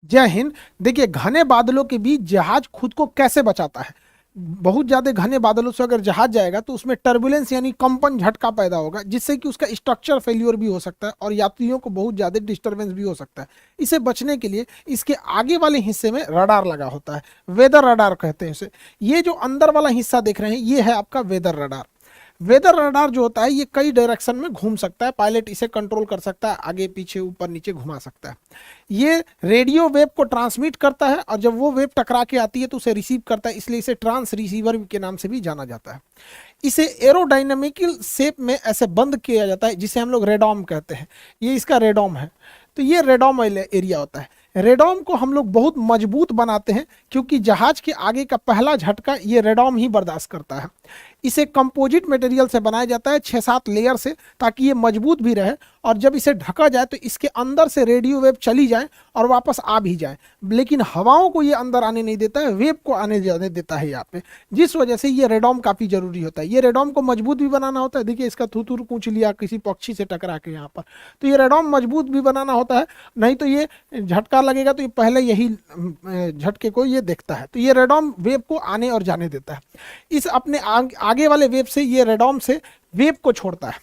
जय हिंद। देखिए, घने बादलों के बीच जहाज खुद को कैसे बचाता है। बहुत ज्यादा घने बादलों से अगर जहाज जाएगा तो उसमें टर्बुलेंस यानी कंपन झटका पैदा होगा, जिससे कि उसका स्ट्रक्चर फेल्योर भी हो सकता है और यात्रियों को बहुत ज्यादा डिस्टरबेंस भी हो सकता है। इसे बचने के लिए इसके आगे वाले हिस्से में रडार लगा होता है। वेदर रडार कहते हैं इसे। ये जो अंदर वाला हिस्सा देख रहे हैं, ये है आपका वेदर रडार। वेदर रडार जो होता है ये कई डायरेक्शन में घूम सकता है। पायलट इसे कंट्रोल कर सकता है, आगे पीछे ऊपर नीचे घुमा सकता है। ये रेडियो वेव को ट्रांसमिट करता है और जब वो वेव टकरा के आती है तो उसे रिसीव करता है, इसलिए इसे ट्रांस रिसीवर के नाम से भी जाना जाता है। इसे एरोडायनेमिकल शेप में ऐसे बंद किया जाता है, जिसे हम लोग रेडॉम कहते हैं। ये इसका रेडॉम है। तो ये रेडॉम एरिया होता है। रेडॉम को हम लोग बहुत मजबूत बनाते हैं, क्योंकि जहाज के आगे का पहला झटका ये रेडॉम ही बर्दाश्त करता है। इसे कंपोजिट मटेरियल से बनाया जाता है, 6-7 लेयर से, ताकि ये मजबूत भी रहे और जब इसे ढका जाए तो इसके अंदर से रेडियो वेव चली जाए और वापस आ भी जाए। लेकिन हवाओं को ये अंदर आने नहीं देता है, वेव को आने जाने देता है यहाँ पे, जिस वजह से ये रेडॉम काफ़ी जरूरी होता है। ये रेडॉम को मजबूत भी बनाना होता है। देखिए, इसका थूथूर कूच लिया किसी पक्षी से टकरा के यहाँ पर, तो ये रेडॉम मजबूत भी बनाना होता है, नहीं तो ये झटका लगेगा तो ये पहले यही झटके को ये देखता है। तो ये रेडॉम वेव को आने और जाने देता है। इस अपने आगे वाले वेव से ये रेडॉम से वेव को छोड़ता है।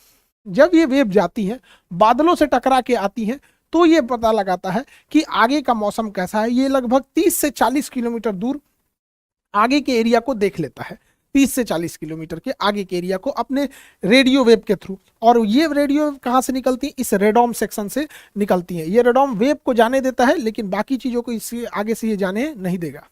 जब ये वेव जाती है, बादलों से टकरा के आती है, तो ये पता लगाता है कि आगे का मौसम कैसा है। ये लगभग 30 से 40 किलोमीटर दूर आगे के एरिया को देख लेता है। 30 से 40 किलोमीटर के आगे के एरिया को अपने रेडियो वेव के थ्रू। और ये रेडियो वेव कहाँ से निकलती है? इस रेडॉम सेक्शन से निकलती है। ये रेडॉम वेव को जाने देता है, लेकिन बाकी चीजों को इससे आगे से ये जाने नहीं देगा।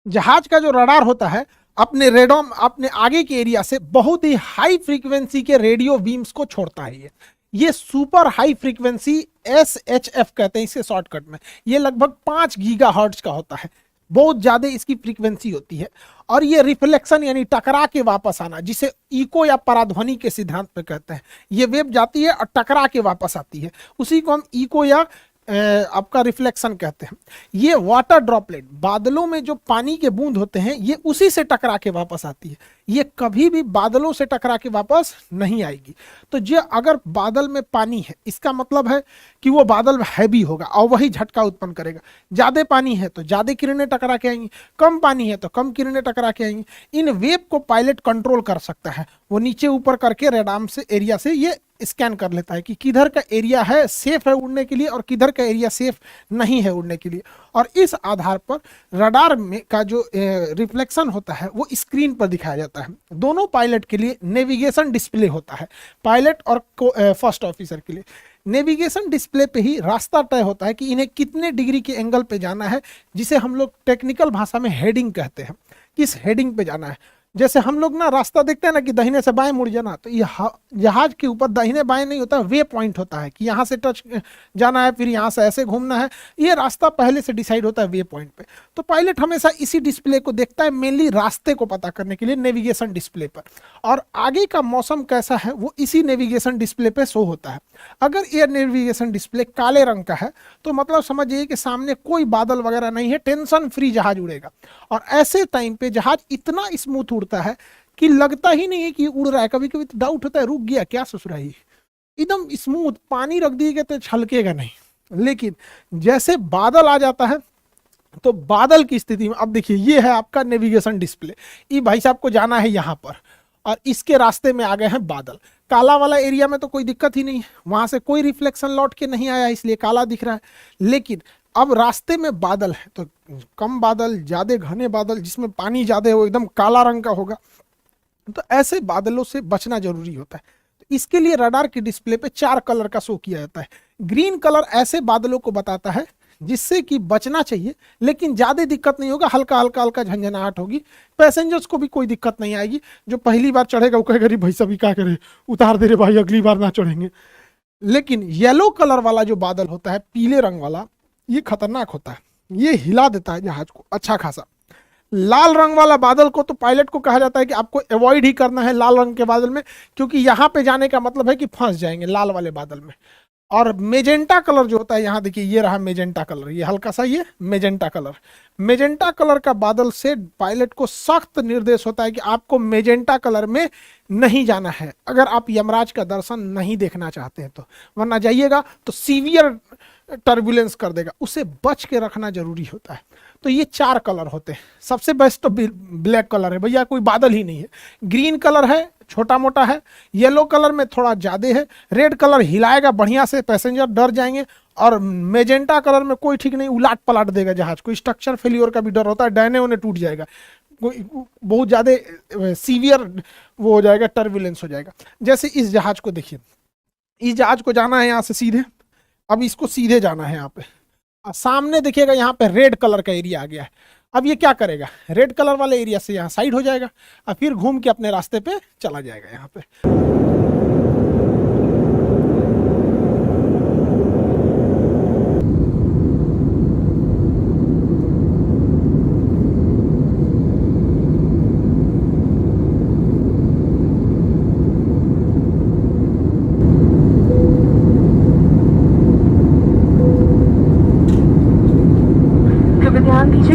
जहाज का जो रडार होता है अपने रेडॉम अपने आगे के एरिया से बहुत ही हाई फ्रीक्वेंसी के रेडियो बीम्स को छोड़ता है। ये सुपर हाई फ्रीक्वेंसी SHF कहते हैं इसे शॉर्टकट में। ये लगभग 5 गीगाहर्ट्ज का होता है, बहुत ज्यादा इसकी फ्रीक्वेंसी होती है। और ये रिफ्लेक्शन यानी टकरा के वापस आना, जिसे इको या पराध्वनि के सिद्धांत पे कहते हैं। ये वेव जाती है और टकरा के वापस आती है, उसी को हम इको या आपका रिफ्लेक्शन कहते हैं। ये वाटर ड्रॉपलेट, बादलों में जो पानी के बूंद होते हैं, ये उसी से टकरा के वापस आती है। ये कभी भी बादलों से टकरा के वापस नहीं आएगी। तो जो अगर बादल में पानी है, इसका मतलब है कि वो बादल हैवी होगा और वही झटका उत्पन्न करेगा। ज्यादा पानी है तो ज्यादा किरणें टकरा के आएंगी, कम पानी है तो कम किरणें टकरा के आएंगी। इन वेव को पायलट कंट्रोल कर सकता है। वो नीचे ऊपर करके रेडाम से एरिया से ये स्कैन कर लेता है कि किधर का एरिया है सेफ है उड़ने के लिए और किधर का एरिया सेफ नहीं है उड़ने के लिए। और इस आधार पर रडार में का जो रिफ्लेक्शन होता है वो स्क्रीन पर दिखाया जाता है। दोनों पायलट के लिए नेविगेशन डिस्प्ले होता है, पायलट और फर्स्ट ऑफिसर के लिए। नेविगेशन डिस्प्ले पे ही रास्ता तय होता है कि इन्हें कितने डिग्री के एंगल पे जाना है, जिसे हम लोग टेक्निकल भाषा में हेडिंग कहते हैं। किस हेडिंग पे जाना है। जैसे हम लोग ना रास्ता देखते हैं ना कि दाहिने से बाएं मुड़ जाना, तो ये जहाज के ऊपर दाहिने बाएं नहीं होता, वे पॉइंट होता है कि यहाँ से टच जाना है, फिर यहाँ से ऐसे घूमना है। ये रास्ता पहले से डिसाइड होता है वे पॉइंट पे। तो पायलट हमेशा इसी डिस्प्ले को देखता है, मेनली रास्ते को पता करने के लिए नेविगेशन डिस्प्ले पर। और आगे का मौसम कैसा है वो इसी नेविगेशन डिस्प्ले पे शो होता है। अगर ये नेविगेशन डिस्प्ले काले रंग का है तो मतलब समझिए कि सामने कोई बादल वगैरह नहीं है, टेंशन फ्री जहाज उड़ेगा। और ऐसे टाइम पे जहाज इतना स्मूथ उड़ता है कि लगता ही नहीं है कि उड़ रहा है। कभी कभी तो डाउट होता है, रुक गया क्या ससुरा, ही एकदम स्मूथ, पानी रख दिएगा तो छलकेगा नहीं। लेकिन जैसे बादल आ जाता है तो बादल की स्थिति में, अब देखिए ये है आपका नेविगेशन डिस्प्ले। ये भाई साहब को जाना है यहाँ पर और इसके रास्ते में आ गए हैं बादल। काला वाला एरिया में तो कोई दिक्कत ही नहीं है, वहां से कोई रिफ्लेक्शन लौट के नहीं आया इसलिए काला दिख रहा है। लेकिन अब रास्ते में बादल है तो कम बादल, ज्यादा घने बादल जिसमें पानी ज्यादा है वो एकदम काला रंग का होगा। तो ऐसे बादलों से बचना जरूरी होता है। तो इसके लिए रडार की डिस्प्ले पे 4 कलर का शो किया जाता है। ग्रीन कलर ऐसे बादलों को बताता है जिससे कि बचना चाहिए, लेकिन ज्यादा दिक्कत नहीं होगा, हल्का हल्का हल्का झंझनाहट होगी। पैसेंजर्स को भी कोई दिक्कत नहीं आएगी। जो पहली बार चढ़ेगा वो कहेगा भाई सभी क्या करे, उतार दे रे भाई, अगली बार ना चढ़ेंगे। लेकिन येलो कलर वाला जो बादल होता है, पीले रंग वाला, ये खतरनाक होता है। ये हिला देता है जहाज को अच्छा खासा। लाल रंग वाला बादल को तो पायलट को कहा जाता है कि आपको अवॉइड ही करना है लाल रंग के बादल में, क्योंकि यहाँ पे जाने का मतलब है कि फंस जाएंगे लाल वाले बादल में। और मेजेंटा कलर जो होता है, यहाँ देखिए ये रहा मेजेंटा कलर, ये हल्का सा ये मेजेंटा कलर। मेजेंटा कलर का बादल से पायलट को सख्त निर्देश होता है कि आपको मेजेंटा कलर में नहीं जाना है, अगर आप यमराज का दर्शन नहीं देखना चाहते हैं तो। वरना जाइएगा तो सीवियर टर्बुलेंस कर देगा, उसे बच के रखना जरूरी होता है। तो ये 4 कलर होते हैं। सबसे बेस्ट तो ब्लैक कलर है भैया, कोई बादल ही नहीं है। ग्रीन कलर है, छोटा मोटा है। येलो कलर में थोड़ा ज़्यादा है। रेड कलर हिलाएगा बढ़िया से, पैसेंजर डर जाएंगे। और मेजेंटा कलर में कोई ठीक नहीं, उलाट पलाट देगा जहाज को, स्ट्रक्चर फेलियर का भी डर होता है, डैने उन्हें टूट जाएगा, कोई बहुत ज़्यादा सीवियर वो हो जाएगा, टर्बुलेंस हो जाएगा। जैसे इस जहाज को देखिए, इस जहाज को जाना है यहाँ से सीधे, अब इसको सीधे जाना है यहाँ पे। सामने देखिएगा यहाँ पे रेड कलर का एरिया आ गया है। अब ये क्या करेगा, रेड कलर वाले एरिया से यहाँ साइड हो जाएगा और फिर घूम के अपने रास्ते पे चला जाएगा यहाँ पे।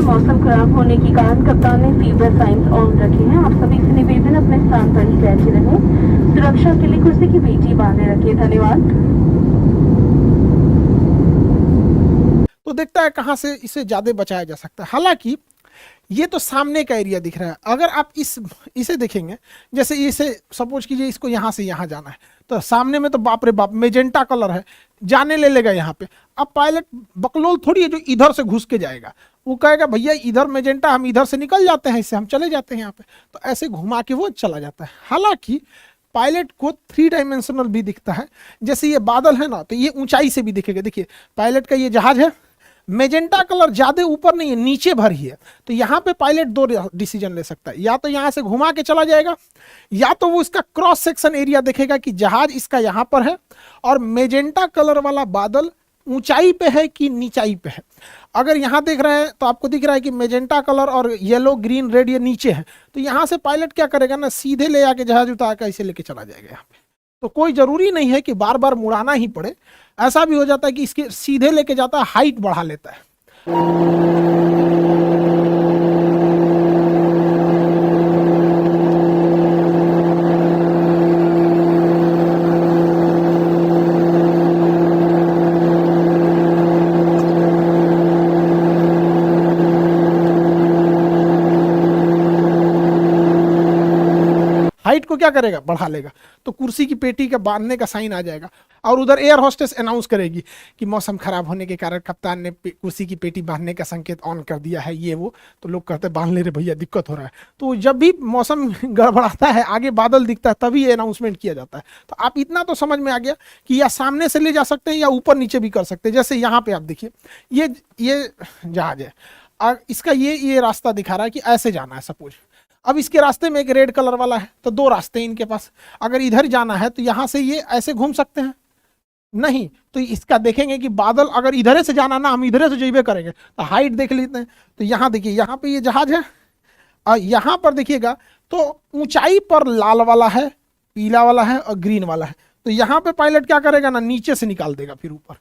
मौसम खराब होने के कारण कप्तान ने फीवर साइंस ऑन रखे हैं। आप सभी से निवेदन अपने स्थान पर ही बैठे रहें। सुरक्षा के लिए कुर्सी की पेटी बांधे रखें। धन्यवाद। तो देखता है कहां से इसे ज्यादा बचाया जा सकता है। हालांकि ये तो सामने का एरिया दिख रहा है। अगर आप इसे देखेंगे, जैसे इसे सपोज कीजिए इसको यहाँ से यहाँ जाना है, तो सामने में तो बाप रे बाप मेजेंटा कलर है, जाने ले लेगा यहाँ पे। अब पायलट बकलोल थोड़ी है जो इधर से घुस के जाएगा, वो कहेगा भैया इधर मेजेंटा, हम इधर से निकल जाते हैं, इससे हम चले जाते हैं यहाँ पे, तो ऐसे घुमा के वो चला जाता है। हालांकि पायलट को 3 डायमेंशनल भी दिखता है। जैसे ये बादल है ना, तो ये ऊंचाई से भी दिखेगा। देखिए पायलट का ये जहाज है, मेजेंटा कलर ज्यादा ऊपर नहीं है, नीचे भर ही है। तो यहाँ पे पायलट 2 डिसीजन ले सकता है, या तो यहाँ से घुमा के चला जाएगा, या तो वो इसका क्रॉस सेक्शन एरिया देखेगा कि जहाज इसका यहाँ पर है और मेजेंटा कलर वाला बादल ऊंचाई पे है कि नीचाई पे है। अगर यहाँ देख रहे हैं तो आपको दिख रहा है कि मेजेंटा कलर और येलो ग्रीन रेड ये नीचे है, तो यहाँ से पायलट क्या करेगा ना, सीधे ले आके जहाज उतार कर इसे लेके चला जाएगा यहाँ पे। तो कोई जरूरी नहीं है कि बार बार मुड़ाना ही पड़े। ऐसा भी हो जाता है कि इसके सीधे लेके जाता है, हाइट बढ़ा लेता है। हाइट को क्या करेगा, बढ़ा लेगा। तो कुर्सी की पेटी का बांधने का साइन आ जाएगा और उधर एयर होस्टेस अनाउंस करेगी कि मौसम खराब होने के कारण कप्तान ने कुर्सी की पेटी बांधने का संकेत ऑन कर दिया है, ये वो। तो लोग कहते हैं बांध ले रहे भैया, दिक्कत हो रहा है। तो जब भी मौसम गड़बड़ाता है, आगे बादल दिखता है, तभी ये अनाउंसमेंट किया जाता है। तो आप इतना तो समझ में आ गया कि या सामने से ले जा सकते हैं या ऊपर नीचे भी कर सकते हैं। जैसे यहाँ पे आप देखिए, ये जहाज है, इसका ये रास्ता दिखा रहा है कि ऐसे जाना है सपोज। अब इसके रास्ते में एक रेड कलर वाला है, तो 2 रास्ते हैं इनके पास। अगर इधर जाना है तो यहाँ से ये ऐसे घूम सकते हैं, नहीं तो इसका देखेंगे कि बादल अगर इधर से जाना ना, हम इधर से जेबे करेंगे। तो हाइट देख लेते हैं। तो यहाँ देखिए, यहाँ पे ये जहाज है और यहाँ पर देखिएगा तो ऊंचाई पर लाल वाला है, पीला वाला है और ग्रीन वाला है। तो यहाँ पे पायलट क्या करेगा ना, नीचे से निकाल देगा फिर ऊपर।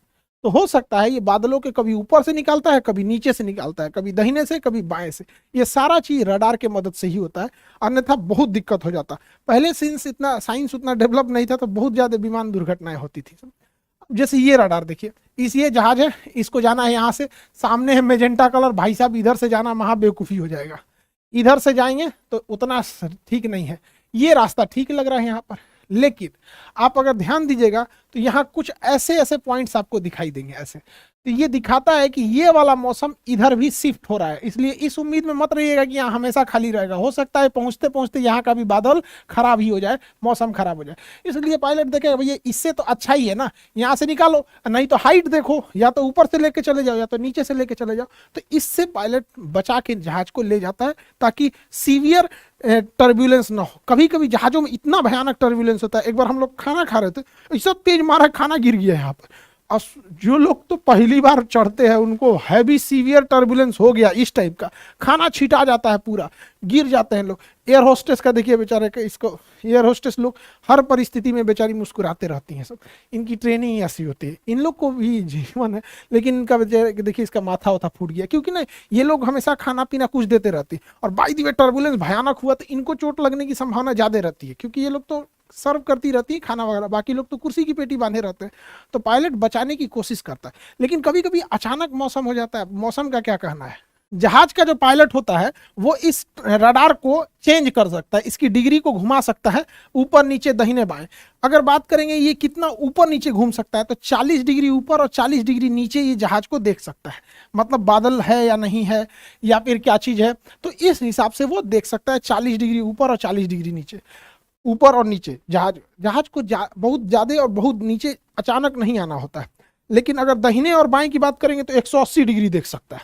तो हो सकता है ये बादलों के कभी ऊपर से निकालता है, कभी नीचे से निकालता है, कभी दाहिने से, कभी बाएं से। ये सारा चीज रडार के मदद से ही होता है, अन्यथा बहुत दिक्कत हो जाता। पहले साइंस उतना डेवलप नहीं था, तो बहुत ज्यादा विमान दुर्घटनाएं होती थी। जैसे ये रडार देखिए, ये जहाज है, इसको जाना है यहाँ से, सामने है मेजेंटा कलर, भाई साहब इधर से जाना महा बेवकूफ़ी हो जाएगा। इधर से जाएंगे तो उतना ठीक नहीं है। ये रास्ता ठीक लग रहा है यहाँ पर, लेकिन आप अगर ध्यान दीजिएगा तो यहाँ कुछ ऐसे ऐसे पॉइंट्स आपको दिखाई देंगे ऐसे। तो ये दिखाता है कि ये वाला मौसम इधर भी शिफ्ट हो रहा है। इसलिए इस उम्मीद में मत रहिएगा कि यहाँ हमेशा खाली रहेगा। हो सकता है पहुंचते पहुंचते यहाँ का भी बादल खराब ही हो जाए, मौसम खराब हो जाए। इसलिए पायलट देखेगा भैया इससे तो अच्छा ही है ना, यहाँ से निकालो, नहीं तो हाइट देखो, या तो ऊपर से लेके चले जाओ या तो नीचे से लेके चले जाओ। तो इससे पायलट बचा के जहाज को ले जाता है ताकि सीवियर टर्बुलेंस ना हो। कभी कभी जहाजों में इतना भयानक टर्बुलेंस होता है। एक बार हम लोग खाना खा रहे थे, ऐसा तेज मारा खाना गिर गया यहाँ पर। और जो लोग तो पहली बार चढ़ते हैं उनको हैवी सीवियर टर्बुलेंस हो गया, इस टाइप का खाना छिटा जाता है, पूरा गिर जाते हैं लोग। एयर होस्टेस का देखिए बेचारे का, इसको एयर होस्टेस लोग हर परिस्थिति में बेचारी मुस्कुराते रहती हैं सब। इनकी ट्रेनिंग ऐसी होती है। इन लोग को भी जीवन है, लेकिन इनका देखिए इसका माथा वाथा फूट गया, क्योंकि ना ये लोग हमेशा खाना पीना कुछ देते रहती। और बाय द वे टर्बुलेंस भयानक हुआ तो इनको चोट लगने की संभावना ज़्यादा रहती है, क्योंकि ये लोग तो सर्व करती रहती है खाना वगैरह, बाकी लोग तो कुर्सी की पेटी बांधे रहते हैं। तो पायलट बचाने की कोशिश करता है, लेकिन कभी कभी अचानक मौसम हो जाता है। मौसम का क्या कहना है? जहाज का जो पायलट होता है वो इस रडार को चेंज कर सकता है, इसकी डिग्री को घुमा सकता है ऊपर नीचे दाहिने बाएं। अगर बात करेंगे ये कितना ऊपर नीचे घूम सकता है, तो 40 डिग्री ऊपर और 40 डिग्री नीचे ये जहाज को देख सकता है। मतलब बादल है या नहीं है, या फिर क्या चीज है, तो इस हिसाब से वो देख सकता है 40 डिग्री ऊपर और 40 डिग्री नीचे। ऊपर और नीचे जहाज को बहुत ज्यादा और बहुत नीचे अचानक नहीं आना होता है। लेकिन अगर दाहिने और बाएं की बात करेंगे तो 180 डिग्री देख सकता है,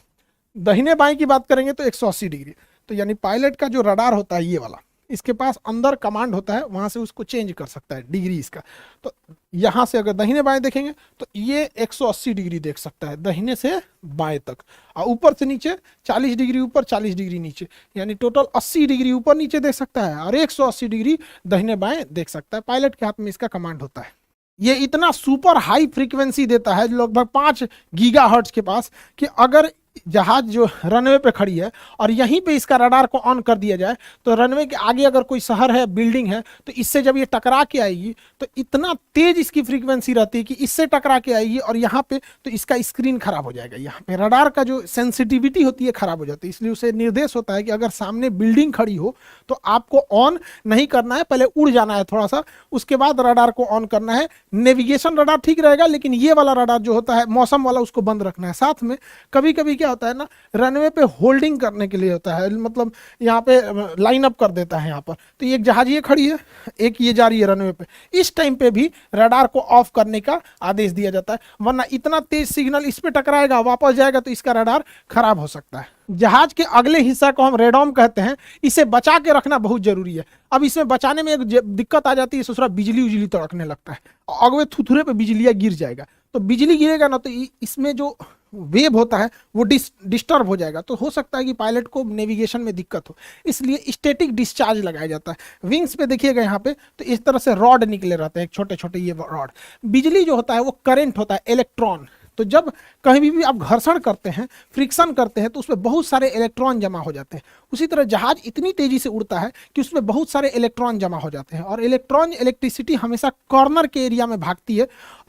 दाहिने बाएं की बात करेंगे तो 180 डिग्री। तो यानी पायलट का जो रडार होता है ये वाला, इसके पास अंदर कमांड होता है, वहां से उसको चेंज कर सकता है डिग्री इसका। तो यहां से अगर दाहिने बाएं देखेंगे तो ये 180 डिग्री देख सकता है दाहिने से बाएं तक, और ऊपर से नीचे 40 डिग्री ऊपर 40 डिग्री नीचे, यानी टोटल 80 डिग्री ऊपर नीचे देख सकता है और 180 डिग्री दाहिने बाएं देख सकता है। पायलट के हाथ में इसका कमांड होता है। ये इतना सुपर हाई फ्रीक्वेंसी देता है लगभग 5 गीगाहर्ट्ज के पास, कि अगर जहाज जो रनवे पे खड़ी है और यहीं पे इसका रडार को ऑन कर दिया जाए, तो रनवे के आगे अगर कोई शहर है, बिल्डिंग है, तो इससे जब ये टकरा के आएगी तो इतना तेज इसकी फ्रीक्वेंसी रहती है कि इससे टकरा के आएगी और यहाँ पे तो इसका स्क्रीन खराब हो जाएगा। यहाँ पे रडार का जो सेंसिटिविटी होती है खराब हो जाती है, इसलिए उसे निर्देश होता है कि अगर सामने बिल्डिंग खड़ी हो तो आपको ऑन नहीं करना है, पहले उड़ जाना है थोड़ा सा, उसके बाद रडार को ऑन करना है। नेविगेशन रडार ठीक रहेगा, लेकिन ये वाला रडार जो होता है मौसम वाला, उसको बंद रखना है। साथ में कभी कभी क्या होता है ना, रनवे पे होल्डिंग करने के लिए होता है, मतलब यहाँ पे लाइन अप कर देता है यहाँ पर, तो एक जहाज ये खड़ी है, एक ये जा रही है रनवे पे, इस टाइम पे भी रडार को ऑफ करने का आदेश दिया जाता है, वरना इतना तेज सिग्नल इस पे टकराएगा, वापस जाएगा तो इसका रडार खराब हो सकता है। जहाज के अगले हिस्सा को हम रेडॉम कहते हैं, इसे बचा के रखना बहुत जरूरी है। अब इसमें बचाने में एक दिक्कत आ जाती है, ससुरा बिजली उजली तड़कने लगता है, अगवे थुथुरे पे बिजलियां गिर जाएगा, तो बिजली गिरेगा ना तो इसमें जो वेव होता है वो डिस्टर्ब हो जाएगा, तो हो सकता है कि पायलट को नेविगेशन में दिक्कत हो। इसलिए स्टैटिक डिस्चार्ज लगाया जाता है। विंग्स पे देखिएगा यहाँ पे तो इस तरह से रॉड निकले रहते हैं, छोटे छोटे ये रॉड। बिजली जो होता है वो करंट होता है, इलेक्ट्रॉन। तो जब कहीं भी आप घर्षण करते हैं, फ्रिक्शन करते हैं, तो उसमें बहुत सारे इलेक्ट्रॉन जमा हो जाते हैं। उसी तरह जहाज इतनी तेजी से उड़ता है कि उसमें बहुत सारे इलेक्ट्रॉन जमा हो जाते हैं, और इलेक्ट्रॉन इलेक्ट्रिसिटी हमेशा कॉर्नर के एरिया में भागती है,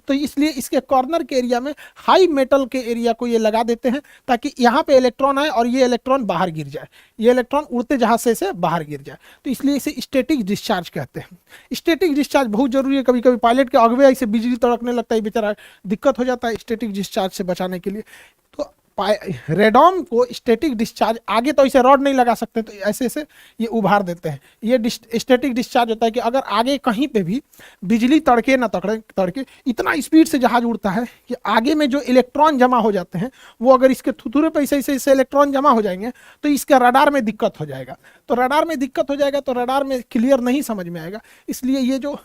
तो इसलिए इसके कॉर्नर के एरिया में हाई मेटल के एरिया को ये लगा देते हैं, ताकि यहाँ पे इलेक्ट्रॉन आए और ये इलेक्ट्रॉन बाहर गिर जाए, ये इलेक्ट्रॉन उड़ते जहाज से बाहर गिर जाए। तो इसलिए इसे स्टैटिक डिस्चार्ज कहते हैं। स्टैटिक डिस्चार्ज बहुत जरूरी है। कभी कभी पायलट के अगवे ऐसे बिजली तड़कने लगता है, बेचारा दिक्कत हो जाता है स्टैटिक डिस्चार्ज से बचाने के लिए। तो रेडॉम को स्टैटिक डिस्चार्ज, आगे तो इसे रॉड नहीं लगा सकते, तो ऐसे ऐसे ये उभार देते हैं। ये स्टैटिक डिस्चार्ज होता है कि अगर आगे कहीं पे भी बिजली तड़के ना तड़के, इतना स्पीड से जहाज उड़ता है कि आगे में जो इलेक्ट्रॉन जमा हो जाते हैं वो अगर इसके थुथुरे पे ऐसे इलेक्ट्रॉन जमा हो जाएंगे तो इसका रडार में दिक्कत हो जाएगा। तो रडार में दिक्कत हो जाएगा तो रडार में क्लियर नहीं समझ में आएगा, इसलिए ये जो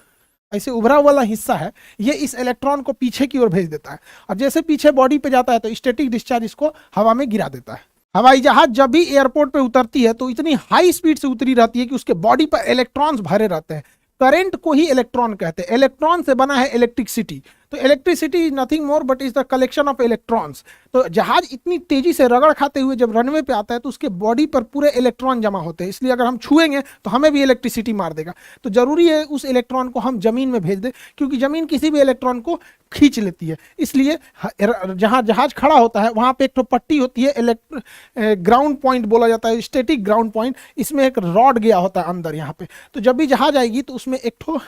ऐसे उभरा वाला हिस्सा है ये इस इलेक्ट्रॉन को पीछे की ओर भेज देता है, और जैसे पीछे बॉडी पे जाता है तो स्टैटिक डिस्चार्ज इसको हवा में गिरा देता है। हवाई जहाज जब भी एयरपोर्ट पे उतरती है तो इतनी हाई स्पीड से उतरी रहती है कि उसके बॉडी पर इलेक्ट्रॉन्स भरे रहते हैं। करंट को ही इलेक्ट्रॉन कहते हैं। इलेक्ट्रॉन से बना है इलेक्ट्रिसिटी, तो electricity is nothing more but is the collection of electrons. तो जहाज इतनी तेजी से रगड़ खाते हुए जब रनवे पे आता है तो उसके बॉडी पर पूरे इलेक्ट्रॉन जमा होते हैं, इसलिए अगर हम छुएंगे तो हमें भी इलेक्ट्रिसिटी मार देगा। तो जरूरी है उस इलेक्ट्रॉन को हम जमीन में भेज दें, क्योंकि जमीन किसी भी इलेक्ट्रॉन को खींच लेती है। इसलिए जहां जहाज खड़ा होता है वहां पे एक तो पट्टी होती है, ग्राउंड पॉइंट बोला जाता है, स्टैटिक ग्राउंड पॉइंट। इसमें एक रॉड गया होता है अंदर यहाँ पे, तो जब भी जहाज आएगी तो उसमें एक ठो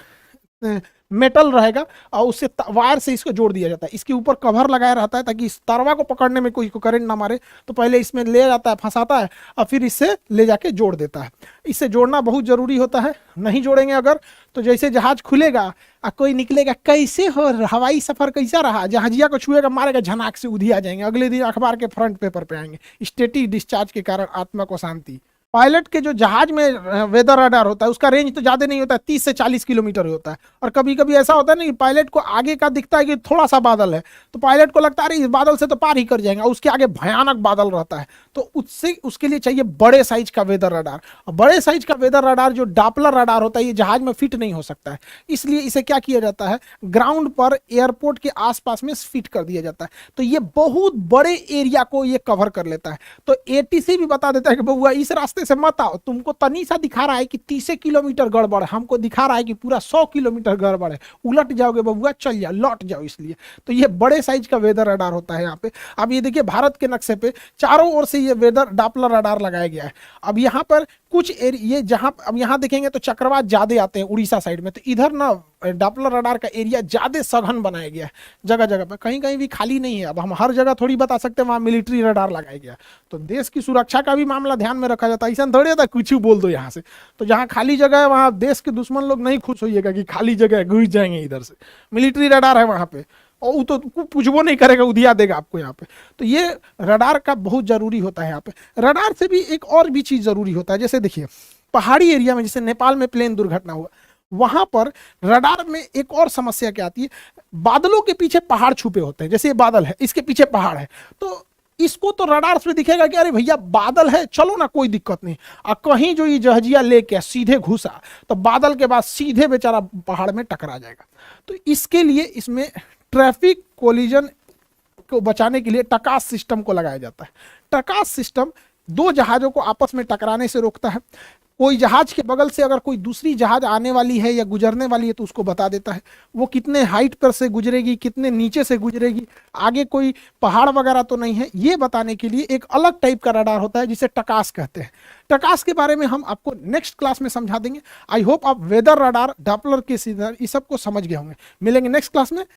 मेटल रहेगा और उससे वायर से इसको जोड़ दिया जाता है। इसके ऊपर कवर लगाया रहता है ताकि इस तारवा को पकड़ने में कोई को करंट ना मारे, तो पहले इसमें ले जाता है, फंसाता है और फिर इससे ले जाके जोड़ देता है। इससे जोड़ना बहुत जरूरी होता है, नहीं जोड़ेंगे अगर तो जैसे जहाज खुलेगा और कोई निकलेगा, कैसे हो हवाई सफर कैसा रहा, जहाजिया को छुएगा मारेगा, झनाक से उधिया जाएंगे, अगले दिन अखबार के फ्रंट पेपर पे आएंगे। स्टैटिक डिस्चार्ज के कारण आत्मा को शांति। पायलट के जो जहाज में वेदर रडार होता है उसका रेंज तो ज़्यादा नहीं होता है, 30 से 40 किलोमीटर होता है। और कभी कभी ऐसा होता है ना कि पायलट को आगे का दिखता है कि थोड़ा सा बादल है, तो पायलट को लगता है इस बादल से तो पार ही कर जाएंगे, और उसके आगे भयानक बादल रहता है, तो उसके लिए चाहिए बड़े साइज का वेदर रडार। और बड़े साइज का वेदर रडार जो डॉपलर रडार होता है ये जहाज में फिट नहीं हो सकता है, इसलिए इसे क्या किया जाता है, ग्राउंड पर एयरपोर्ट के आसपास में फिट कर दिया जाता है। तो ये बहुत बड़े एरिया को ये कवर कर लेता है। तो ATC भी बता देता है कि बउआ इस रास्ते रास्ते से मत आओ, तुमको तनी सा दिखा रहा है कि 30 किलोमीटर गड़बड़ है, हमको दिखा रहा है कि पूरा 100 किलोमीटर गड़बड़ है, उलट जाओगे बबुआ, चल जाओ, लौट जाओ। इसलिए तो ये बड़े साइज का वेदर रडार होता है यहाँ पे। अब ये देखिए भारत के नक्शे पे चारों ओर से ये वेदर डॉपलर रडार लगाया गया है। अब यहाँ पर कुछ ये जहाँ, अब यहाँ देखेंगे तो चक्रवात ज्यादा आते हैं उड़ीसा साइड में, तो इधर ना डॉपलर रडार का एरिया ज्यादा सघन बनाया गया है जगह जगह पे, कहीं कहीं भी खाली नहीं है। अब हम हर जगह थोड़ी बता सकते हैं वहाँ मिलिट्री रडार लगाया गया, तो देश की सुरक्षा का भी मामला ध्यान में रखा जाता है। ऐसा थोड़ी होता कुछ बोल दो यहाँ से, तो जहाँ खाली जगह है वहाँ देश के दुश्मन लोग नहीं खुश होइएगा कि खाली जगह है घुस जाएंगे इधर से, मिलिट्री रडार है वहाँ पे, और वो तो पूछबो नहीं करेगा, उधिया देगा आपको यहाँ पे। तो ये रडार का बहुत जरूरी होता है यहाँ पे। रडार से भी एक और भी चीज जरूरी होता है, जैसे देखिए पहाड़ी एरिया में, जैसे नेपाल में प्लेन दुर्घटना हुआ, वहां पर रडार में एक और समस्या क्या आती है, बादलों के पीछे पहाड़ छुपे होते हैं, जैसे ये बादल है इसके पीछे पहाड़ है, तो इसको तो रडार से दिखेगा कि अरे भैया बादल है, चलो ना कोई दिक्कत नहीं। और कहीं जो ये जहाजिया लेके सीधे घुसा तो बादल के बाद सीधे बेचारा पहाड़ में टकरा जाएगा। तो इसके लिए इसमें ट्रैफिक कोलिजन को बचाने के लिए टकास सिस्टम को लगाया जाता है। टकास सिस्टम दो जहाजों को आपस में टकराने से रोकता है। कोई जहाज के बगल से अगर कोई दूसरी जहाज आने वाली है या गुजरने वाली है तो उसको बता देता है, वो कितने हाइट पर से गुजरेगी, कितने नीचे से गुजरेगी, आगे कोई पहाड़ वगैरह तो नहीं है, ये बताने के लिए एक अलग टाइप का रडार होता है जिसे टकास कहते हैं। टकास के बारे में हम आपको नेक्स्ट क्लास में समझा देंगे। आई होप आप वेदर रडार, डॉपलर के सिग्नल, इस सब को समझ गए होंगे। मिलेंगे नेक्स्ट क्लास में।